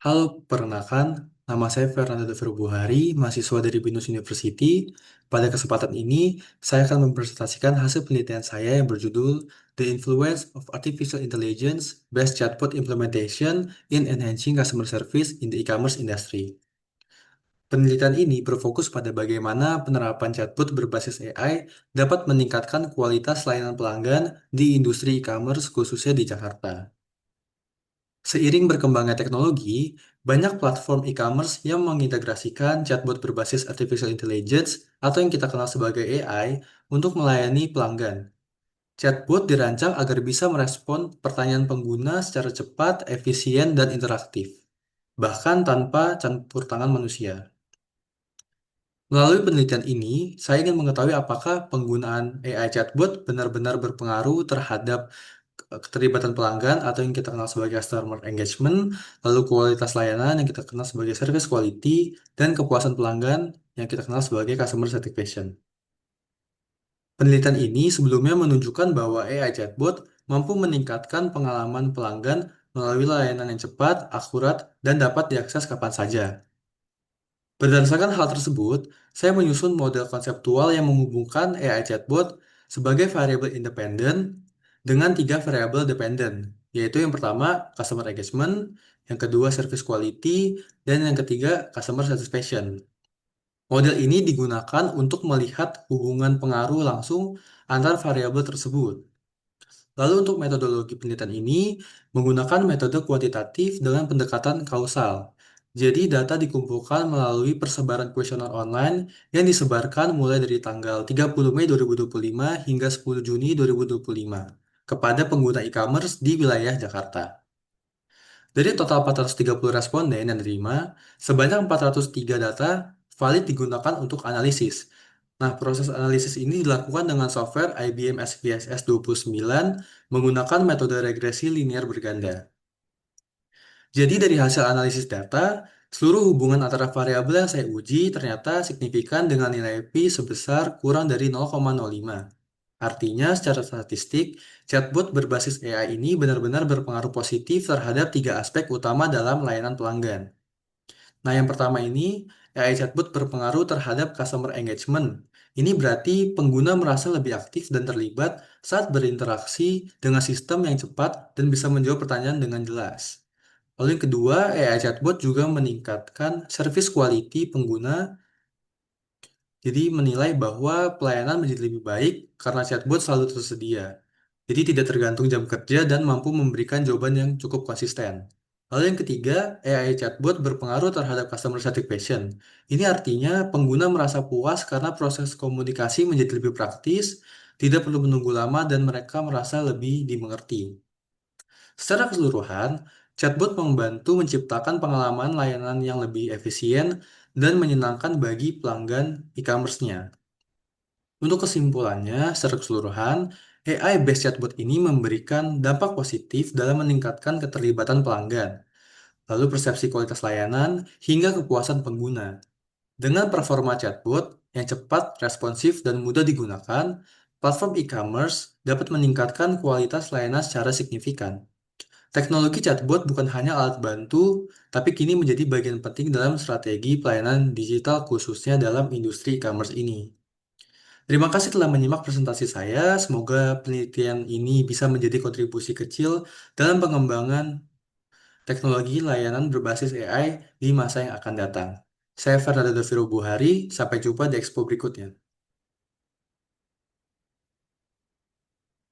Halo, perkenalkan, nama saya Fernando de Verbuhari, mahasiswa dari Binus University. Pada kesempatan ini, saya akan mempresentasikan hasil penelitian saya yang berjudul The Influence of Artificial Intelligence-Based Chatbot Implementation in Enhancing Customer Service in the E-commerce Industry. Penelitian ini berfokus pada bagaimana penerapan chatbot berbasis AI dapat meningkatkan kualitas layanan pelanggan di industri e-commerce khususnya di Jakarta. Seiring berkembangnya teknologi, banyak platform e-commerce yang mengintegrasikan chatbot berbasis artificial intelligence atau yang kita kenal sebagai AI untuk melayani pelanggan. Chatbot dirancang agar bisa merespon pertanyaan pengguna secara cepat, efisien, dan interaktif, bahkan tanpa campur tangan manusia. Melalui penelitian ini, saya ingin mengetahui apakah penggunaan AI chatbot benar-benar berpengaruh terhadap keterlibatan pelanggan atau yang kita kenal sebagai customer engagement, lalu kualitas layanan yang kita kenal sebagai service quality, dan kepuasan pelanggan yang kita kenal sebagai customer satisfaction. Penelitian ini sebelumnya menunjukkan bahwa AI chatbot mampu meningkatkan pengalaman pelanggan melalui layanan yang cepat, akurat, dan dapat diakses kapan saja. Berdasarkan hal tersebut, saya menyusun model konseptual yang menghubungkan AI chatbot sebagai variabel independen dengan tiga variabel dependen, yaitu yang pertama customer engagement, yang kedua service quality, dan yang ketiga customer satisfaction. Model ini digunakan untuk melihat hubungan pengaruh langsung antar variabel tersebut. Lalu untuk metodologi penelitian ini menggunakan metode kuantitatif dengan pendekatan kausal. Jadi data dikumpulkan melalui persebaran kuesioner online yang disebarkan mulai dari tanggal 30 Mei 2025 hingga 10 Juni 2025 kepada pengguna e-commerce di wilayah Jakarta. Dari total 430 responden yang diterima, sebanyak 403 data valid digunakan untuk analisis. Nah, proses analisis ini dilakukan dengan software IBM SPSS 29 menggunakan metode regresi linear berganda. Jadi dari hasil analisis data, seluruh hubungan antara variabel yang saya uji ternyata signifikan dengan nilai P sebesar kurang dari 0,05. Artinya, secara statistik, chatbot berbasis AI ini benar-benar berpengaruh positif terhadap tiga aspek utama dalam layanan pelanggan. Nah, yang pertama ini, AI chatbot berpengaruh terhadap customer engagement. Ini berarti pengguna merasa lebih aktif dan terlibat saat berinteraksi dengan sistem yang cepat dan bisa menjawab pertanyaan dengan jelas. Lalu yang kedua, AI chatbot juga meningkatkan service quality pengguna, jadi menilai bahwa pelayanan menjadi lebih baik karena chatbot selalu tersedia. Jadi tidak tergantung jam kerja dan mampu memberikan jawaban yang cukup konsisten. Lalu yang ketiga, AI chatbot berpengaruh terhadap customer satisfaction. Ini artinya pengguna merasa puas karena proses komunikasi menjadi lebih praktis, tidak perlu menunggu lama dan mereka merasa lebih dimengerti. Secara keseluruhan, chatbot membantu menciptakan pengalaman layanan yang lebih efisien dan menyenangkan bagi pelanggan e-commerce-nya. Untuk kesimpulannya, secara keseluruhan, AI-based chatbot ini memberikan dampak positif dalam meningkatkan keterlibatan pelanggan, lalu persepsi kualitas layanan, hingga kepuasan pengguna. Dengan performa chatbot yang cepat, responsif, dan mudah digunakan, platform e-commerce dapat meningkatkan kualitas layanan secara signifikan. Teknologi chatbot bukan hanya alat bantu, tapi kini menjadi bagian penting dalam strategi pelayanan digital khususnya dalam industri e-commerce ini. Terima kasih telah menyimak presentasi saya. Semoga penelitian ini bisa menjadi kontribusi kecil dalam pengembangan teknologi layanan berbasis AI di masa yang akan datang. Saya Fernando Daviro Buhari, sampai jumpa di expo berikutnya.